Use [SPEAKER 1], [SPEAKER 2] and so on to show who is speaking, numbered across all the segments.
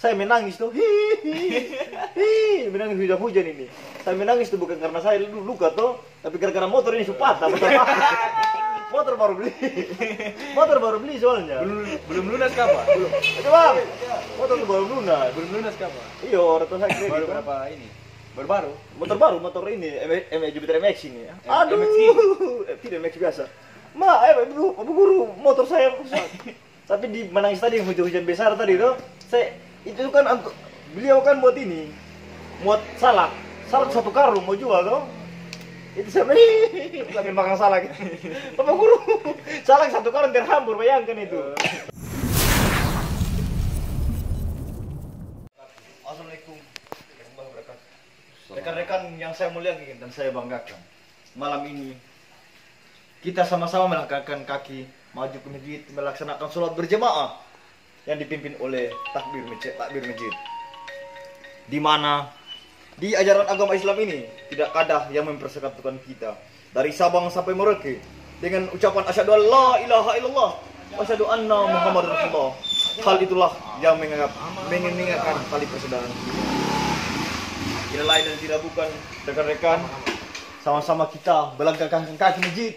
[SPEAKER 1] Saya menangis tuh, menangis hujan-hujan ini. Saya menangis tuh bukan karena saya luka tuh, tapi gara-gara motor ini patah. Motor baru beli soalnya.
[SPEAKER 2] Belum lunas kapan?
[SPEAKER 1] Belum. Oke bang, motor tuh baru lunas.
[SPEAKER 2] Belum lunas kapan?
[SPEAKER 1] Iya, orang tua saya kredit.
[SPEAKER 2] Baru berapa ini? Baru?
[SPEAKER 1] Motor baru, motor ini, Jupiter MX ini. Aduh, tidak MX biasa. Bu guru, motor saya rusak. Tapi di menangis tadi yang hujan-hujan besar tadi tuh, itu kan beliau kan buat ini, buat salak satu karung mau jual tuh. Itu sambil makan salak. Bapak guru, salak satu karung terhambur, bayangkan itu. Assalamualaikum warahmatullahi wabarakatuh. Rekan-rekan yang saya muliakan dan saya banggakan, malam ini kita sama-sama melangkahkan kaki maju ke masjid melaksanakan sholat berjamaah yang dipimpin oleh takbir masjid. Di mana di ajaran agama Islam ini tidak ada yang mempersatukan kita dari Sabang sampai Merauke dengan ucapan asyhadu an la ilaha illallah wa asyhadu anna muhammadar rasulullah. Hal itulah yang mengingatkan tali persaudaraan kita. Tidak lain dan tidak bukan, rekan-rekan, sama-sama kita melangkahkan kaki masjid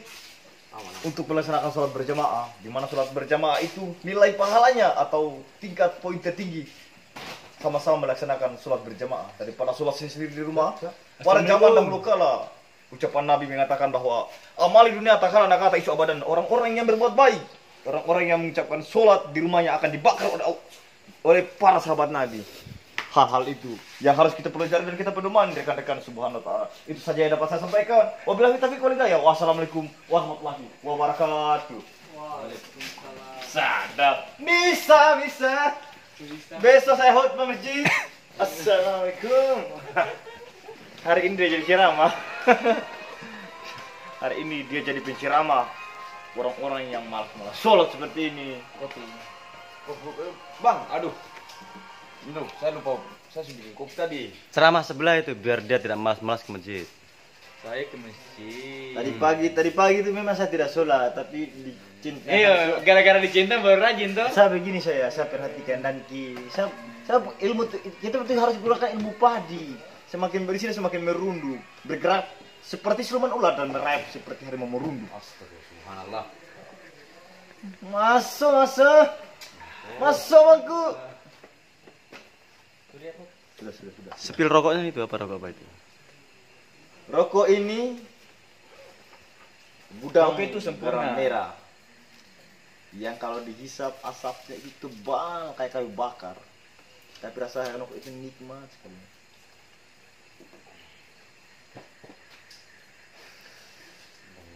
[SPEAKER 1] untuk melaksanakan sholat berjamaah, di mana sholat berjamaah itu nilai pahalanya atau tingkat poin tertinggi sama-sama melaksanakan sholat berjamaah daripada sholat sendiri di rumah. Pada zaman dahulu kala ucapan Nabi mengatakan bahwa amal di dunia tak kalah kata isu abadan. Orang-orang yang berbuat baik, orang-orang yang mengucapkan sholat di rumahnya akan dibakar oleh para sahabat Nabi. Hal-hal itu yang harus kita pelajari dan kita pedomani, rekan-rekan. Subhanallah ta'ala. Itu saja yang dapat saya sampaikan. Wabillahi taufiq wal hidayah. Wassalamualaikum warahmatullahi wabarakatuh.
[SPEAKER 2] Waalaikumsalam.
[SPEAKER 1] Sadap. Bisa. Besok saya khutbah masjid. Assalamualaikum. Hari ini dia jadi ceramah. Hari ini dia jadi penceramah orang-orang yang malas-malas sholat seperti ini.
[SPEAKER 2] Bang, aduh. Minum, saya lupa. Saya sudah bikin kopi tadi.
[SPEAKER 3] Ceramah sebelah itu biar dia tidak malas-malas ke masjid.
[SPEAKER 2] Saya ke masjid.
[SPEAKER 1] Tadi pagi itu memang saya tidak sholat, tapi dicinta.
[SPEAKER 2] Iya, gara-gara dicinta baru rajin tuh.
[SPEAKER 1] Saya begini saya perhatikan dan saya ilmu kita betul harus gunakan ilmu padi. Semakin berisi semakin merundu, bergerak seperti siluman ular dan merayap seperti harimau merundu.
[SPEAKER 2] Astagfirullah.
[SPEAKER 1] Masuk bangku. Sudah.
[SPEAKER 3] Sepil rokoknya itu apa rokok apa itu?
[SPEAKER 1] Rokok ini gudang
[SPEAKER 2] Rokok itu sempurna.
[SPEAKER 1] garam merah. Yang kalau dihisap asapnya itu tebal kayak kayu bakar. Tapi rasa rokok itu nikmat sekali.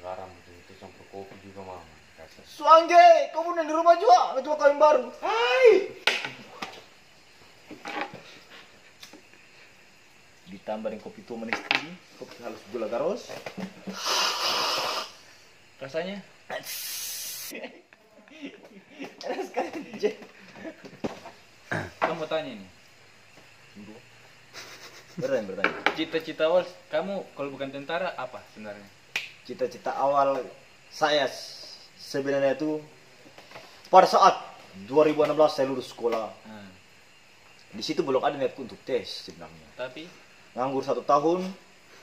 [SPEAKER 3] Garam itu campur kopi juga mama.
[SPEAKER 1] Suangge, kamu di rumah juga, ketua kawin baru. Hai. Ditambah dengan kopi tua manis tinggi, kopi halus gula garos.
[SPEAKER 2] Rasanya?
[SPEAKER 1] Enak sekali.
[SPEAKER 2] Kamu tanya nih.
[SPEAKER 1] Bertanya.
[SPEAKER 2] Cita-cita awal kamu kalau bukan tentara apa sebenarnya?
[SPEAKER 1] Cita-cita awal saya sebenarnya itu pada saat 2016 saya lulus sekolah. Di situ belum ada niatku untuk tes sebenarnya.
[SPEAKER 2] Tapi
[SPEAKER 1] Nganggur 1 tahun,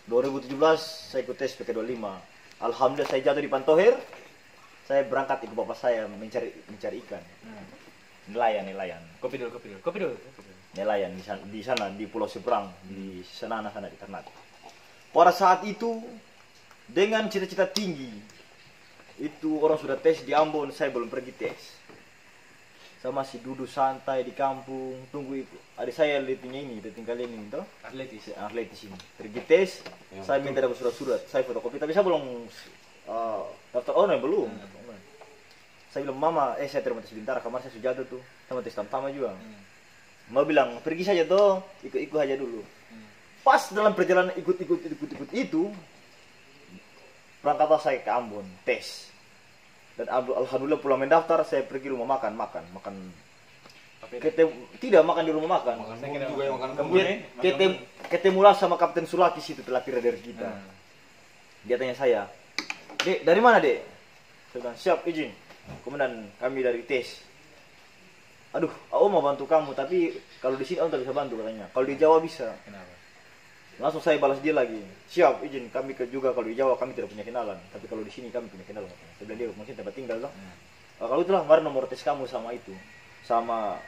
[SPEAKER 1] 2017 saya ikut tes PK25. Alhamdulillah saya jatuh di Pantohir. Saya berangkat ikut bapak saya mencari ikan. Nelayan.
[SPEAKER 2] kopi dulu.
[SPEAKER 1] Nelayan di sana di Pulau Seberang, di sana di Ternate. Pada saat itu dengan cita-cita tinggi, itu orang sudah tes di Ambon, saya belum pergi tes. Saya masih duduk santai di kampung, tunggu adik saya dating kalian ini toh. Atletis ini. Pergi tes, saya minta dapat surat-surat, saya fotokopi, tapi saya belum daftar online belum. Saya bilang, "Mama, saya terima tes bintara, kamar saya sudah jatuh tuh, sama tes tamtama juga." Mama bilang, "Pergi saja toh, ikut aja dulu." Pas dalam perjalanan ikut itu, berangkatlah saya ke Ambon, tes. Dan alhamdulillah pulang mendaftar, saya pergi rumah makan. Tidak makan di rumah makan. Ketemulah sama Kapten Sulakis itu pelatih radar kita. Dia tanya saya, "Dek, dari mana, Dek?" Saya bilang, "Siap, izin. Komandan, kami dari tes." "Aduh, aku mau bantu kamu, tapi kalau di sini om tak bisa bantu katanya. Kalau di Jawa bisa.
[SPEAKER 2] Kenapa?
[SPEAKER 1] Langsung saya balas dia lagi. Siap, izin kami ke juga kalau di Jawa kami tidak punya kenalan. Tapi kalau di sini kami punya kenalan. Saya bilang dia mungkin tempat tinggal dong. Kalau itulah mari nomor tes kamu sama itu. Sama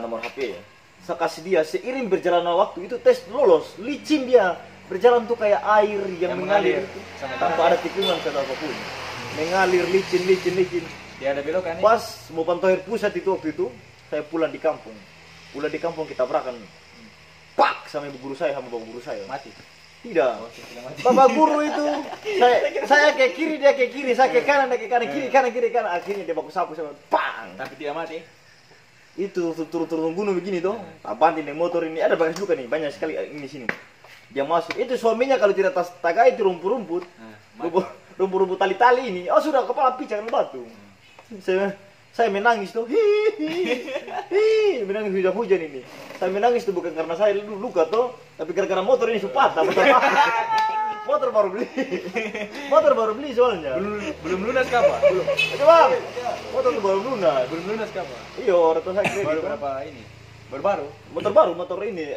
[SPEAKER 1] nomor HP ya. Saya kasih dia seiring berjalannya waktu itu tes lolos. Licin dia. Berjalan tuh kayak air yang mengalir. Tanpa ada tikungan atau apapun. Mengalir licin.
[SPEAKER 2] Dia ada belokan nih.
[SPEAKER 1] Pas mau Pantohir pusat itu waktu itu, saya pulang di kampung. Pulang di kampung kita berakan. Pak sama ibu guru saya sama bapak guru saya.
[SPEAKER 2] Mati.
[SPEAKER 1] Tidak.
[SPEAKER 2] Tidak mati.
[SPEAKER 1] Bapak guru itu saya ke kiri dia ke kiri, saya ke kanan dia ke kanan, kiri kanan. Akhirnya dia baku sapu sama pang.
[SPEAKER 2] Tapi tidak mati.
[SPEAKER 1] Itu turun gunung begini tuh. Abantin yang motor ini ada banyak juga nih, banyak sekali ini sini. Dia masuk. Itu suaminya kalau tidak tagai itu rumput-rumput. Rumput-rumput tali-tali ini. Oh sudah kepala picak batu. Saya menangis tuh, menangis hujan-hujan ini. Saya menangis tuh bukan karena saya luka tuh, tapi gara-gara motor ini patah. Motor baru beli soalnya.
[SPEAKER 2] Belum lunas kapan?
[SPEAKER 1] Belum. Itu bang, motor tuh baru lunas.
[SPEAKER 2] Belum lunas kapan?
[SPEAKER 1] Iya, orang tua saya kredit.
[SPEAKER 2] Baru berapa ini? Baru-baru.
[SPEAKER 1] Motor ini,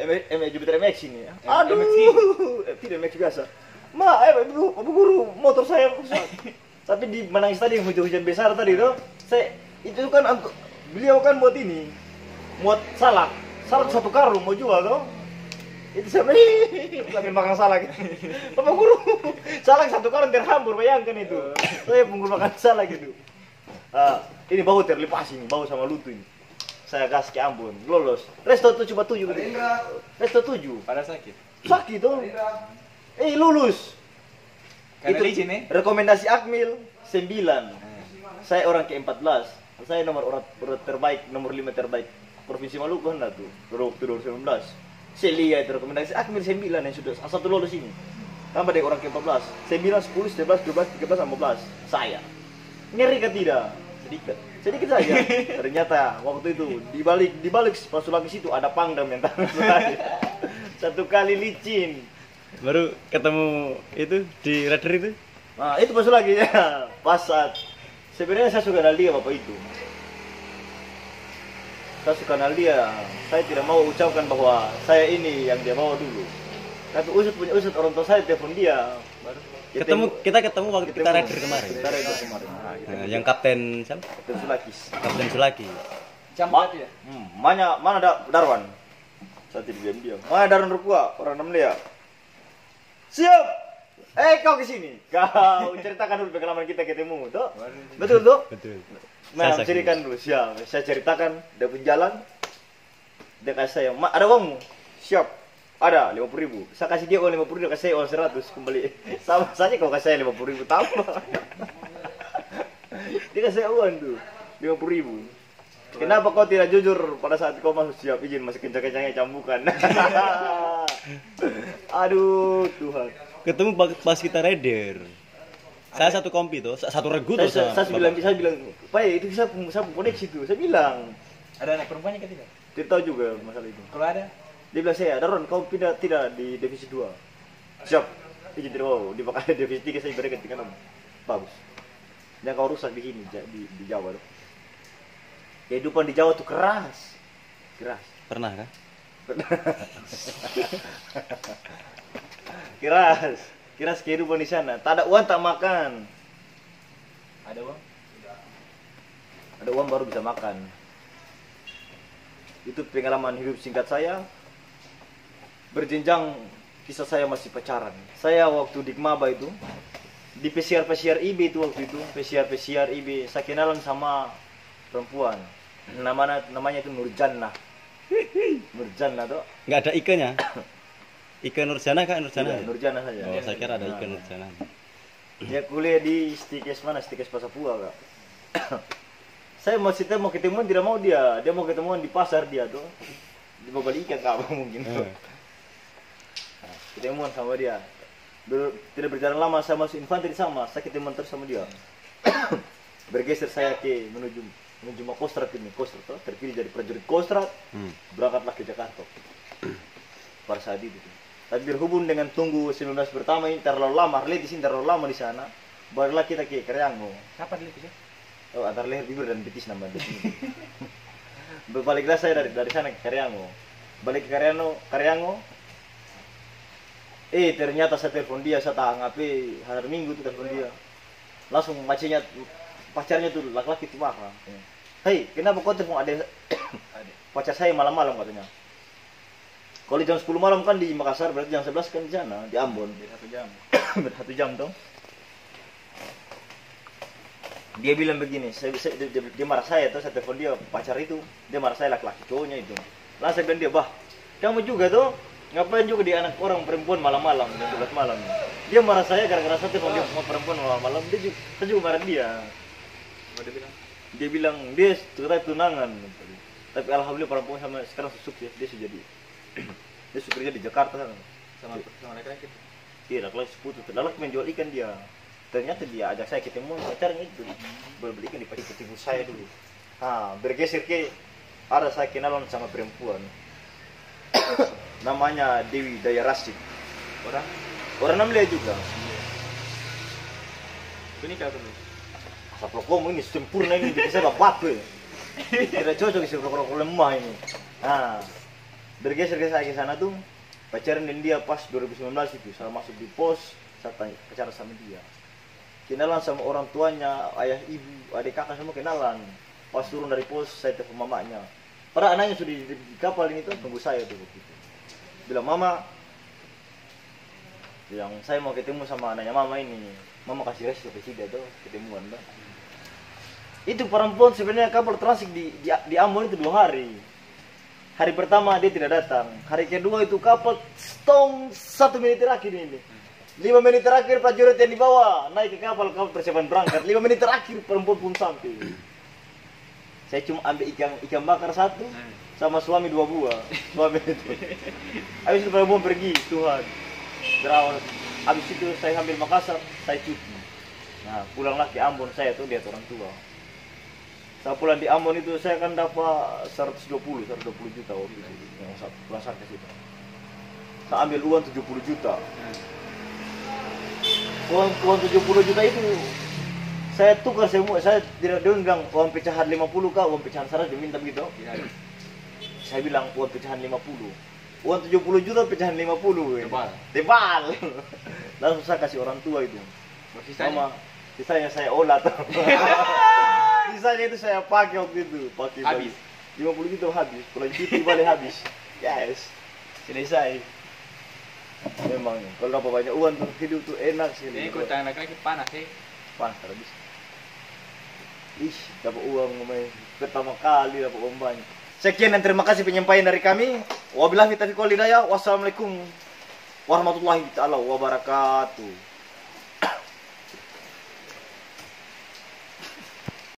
[SPEAKER 1] Jupiter MX ini. Aduh,
[SPEAKER 2] MX.
[SPEAKER 1] tidak MX biasa. Ibu guru, motor saya rusak. Tapi di menangis tadi hujan-hujan besar tadi tuh, itu kan beliau kan buat ini, buat salak satu karung mau jual tuh. Itu saya sambil makan salak. Bapak guru, salak satu karung terhambur, bayangkan itu. Saya pengguru makan salak gitu. Ini bau terlepas ini, bau sama lutu ini. Saya gas ke Ambon, lolos. Resto 7 gitu. Resto 7.
[SPEAKER 2] Pada sakit.
[SPEAKER 1] Sakit tuh. Lulus.
[SPEAKER 2] Karena
[SPEAKER 1] Itu
[SPEAKER 2] licin nih.
[SPEAKER 1] rekomendasi Akmil 9. Saya orang ke-14. Saya nomor terbaik, nomor 5 terbaik Provinsi Maluku hendak tuh. 2019. Saya lihat rekomendasi Akmil 9 yang sudah satu lolos ini. Tambah dari orang ke-14. 9, 10, 11, 12, 13, 14. Saya. Ngeri kan tidak? Sedikit saja. Ternyata waktu itu di balik Pasulaki situ ada Pangdam yang tangan saya. Satu kali licin.
[SPEAKER 4] Baru ketemu itu di radar itu.
[SPEAKER 1] Nah, itu masuk lagi ya. Pas saat sebenarnya saya suka kenal dia bapak itu. Saya suka kenal dia. Saya tidak mau ucapkan bahwa saya ini yang dia bawa dulu. Tapi usut orang tua saya telepon dia.
[SPEAKER 4] Kita ketemu waktu kita radar kemarin.
[SPEAKER 1] Kita radar kemarin.
[SPEAKER 4] Nah, yang kapten siapa?
[SPEAKER 1] Kapten Sulakis.
[SPEAKER 4] Kapten Sulaki.
[SPEAKER 2] Campak ya?
[SPEAKER 1] Mana ada Darwan? Saya tidak diam. Mana Darwan Rukua? Orang Namlia. Siap. Kau kesini. Kau ceritakan dulu pengalaman kita ketemu, toh? Betul toh?
[SPEAKER 4] Betul.
[SPEAKER 1] Nah,
[SPEAKER 4] Saya
[SPEAKER 1] ceritakan dulu. Siap. Saya ceritakan dia jalan. Dia kasih saya, ada uangmu? Siap. Ada 50.000. Saya kasih dia uang 50.000, dia kasih saya uang 100 kembali. Sama saja kau kasih saya 50.000 tambah. Dia kasih saya uang tuh 50.000. Kenapa kau tidak jujur pada saat kau masuk? Siap, izin masih kencang-kencangnya cambukan. Aduh Tuhan.
[SPEAKER 4] Ketemu pas kita radar. Saya satu kompi tuh, satu regu tuh.
[SPEAKER 1] Saya bilang, Pak itu saya koneksi tuh. Saya bilang,
[SPEAKER 2] Ada anak perempuannya kan tidak?
[SPEAKER 1] tidak tahu juga masalah itu.
[SPEAKER 2] Kalau ada?
[SPEAKER 1] Dia bilang saya, Daron, kau tidak di divisi 2. Siap. Izin tidak mau. Dipakai divisi 3 saya berikan tinggal. Bagus. Yang kau rusak di sini di Jawa tuh. Kehidupan di Jawa tuh keras.
[SPEAKER 4] Pernah kan?
[SPEAKER 1] Keras kehidupan di sana. Tak ada uang tak makan.
[SPEAKER 2] Ada uang?
[SPEAKER 1] Ada uang baru bisa makan. Itu pengalaman hidup singkat saya. Berjenjang kisah saya masih pacaran. Saya waktu di Kmaba itu di PCR IB itu waktu itu PCR IB saya kenalan sama perempuan. Namanya itu Nurjannah. Nurjannah tuh.
[SPEAKER 4] Nggak ada ikannya. Ikan Nurjana kan Nurjana.
[SPEAKER 1] Tidak, Nurjannah saja.
[SPEAKER 4] Oh, saya kira ada ikan Nurjana.
[SPEAKER 1] Dia kuliah di Stikes mana? Stikes Pasapua kak. Saya mau ketemuan tidak mau dia mau ketemuan di pasar dia tuh. Dia mau beli ikan apa mungkin. Ketemuan sama dia. Tidak berjalan lama saya masuk infanteri sama. Saya ketemuan terus sama dia. Bergeser saya ke menuju Makostrat ini. Kostrat tuh terpilih jadi prajurit Kostrat. Berangkatlah ke Jakarta. Pada saat itu. Tapi berhubung dengan tunggu 19 pertama ini terlalu lama, Arlet di sini terlalu lama di sana. Barulah kita ke Karyango.
[SPEAKER 2] Kapan itu sih?
[SPEAKER 1] Oh, antara leher bibir dan betis nama di sini. Berbaliklah saya dari sana ke Karyango. Balik ke Karyango. Ternyata saya telepon dia, saya tak angkat. Hari Minggu tuh telepon dia. Langsung pacarnya tuh laki-laki tuh marah. Hei, kenapa kau telepon ada pacar saya malam-malam katanya. Kalau jam 10 malam kan di Makassar, berarti jam 11 kan di sana, di Ambon.
[SPEAKER 2] Beda 1 jam.
[SPEAKER 1] Beda 1 jam dong. Dia bilang begini, dia marah saya tuh, saya telepon dia, pacar itu, dia marah saya laki-laki cowoknya itu. Langsung saya bilang dia, bah, kamu juga tuh, ngapain juga di anak orang perempuan malam-malam, jam 11 malam. Dia marah saya gara-gara saya telepon dia sama perempuan malam-malam, saya juga marah dia.
[SPEAKER 2] Apa dia bilang?
[SPEAKER 1] Dia bilang, dia cerai tunangan. Tapi alhamdulillah perempuan sama sekarang sukses, dia sudah jadi. Dia suka kerja di Jakarta sana.
[SPEAKER 2] Sama laki-laki.
[SPEAKER 1] Iya, laki-laki seputu. Laki menjual ikan dia. Ternyata dia ajak saya ketemu pacarnya itu. Beli ikan di ketipu saya dulu. Bergeser ke ada saya kenalan sama perempuan. Namanya Dewi Daya Rasik. Orang Namlia juga.
[SPEAKER 2] Ini kau tuh.
[SPEAKER 1] Saplokom ini sempurna ini bisa batu ya. Tidak cocok isi rokok lemah ini. Bergeser ke saya ke sana tuh. Pacaran dan dia pas 2019 itu. Saya masuk di pos, saya pacaran sama dia. Kenalan sama orang tuanya, ayah, ibu, adik kakak semua kenalan. Pas turun dari pos, saya telepon mamanya. Padahal anaknya sudah di kapal ini tuh, tunggu saya tuh begitu. Bilang, mama, yang saya mau ketemu sama anaknya mama ini. Mama kasih restu ke sini tuh, ketemuan dah. Itu perempuan sebenarnya kapal transit di Ambon itu 2 hari. Hari pertama dia tidak datang. Hari kedua itu kapal stong 1 menit terakhir ini. 5 menit terakhir prajurit yang dibawa naik ke kapal persiapan berangkat. 5 menit terakhir perempuan pun sampai. Saya cuma ambil ikan bakar 1 sama suami 2 buah. Suami itu. Habis itu perempuan pergi, Tuhan. Berawal. Habis itu saya ambil Makassar, saya cuti. Nah, pulanglah ke Ambon saya tuh lihat orang tua. Saya pulang di Ambon itu saya kan dapat 120 juta waktu itu. Yang saya pulang ke situ. Saya ambil uang 70 juta. Uang 70 juta itu saya tukar semua, saya tidak bilang uang pecahan 50 kah, uang pecahan 100 dia minta begitu. Saya bilang uang pecahan 50. Uang 70 juta pecahan 50. Tebal. Langsung saya kasih orang tua itu. Sama sisanya saya olah tuh. Sisanya itu saya pakai waktu itu,
[SPEAKER 2] Habis.
[SPEAKER 1] 50 juta habis, pulang cuti balik habis. Yes. Selesai. Memang kalau dapat banyak uang tuh hidup tuh enak sih.
[SPEAKER 2] Ini kau tanya laki-laki panas sih.
[SPEAKER 1] Panas habis. Dapat uang pertama kali dapat uang banyak. Sekian dan terima kasih penyampaian dari kami. Wabillahi taufiq wal hidayah. Wassalamualaikum warahmatullahi taala wabarakatuh.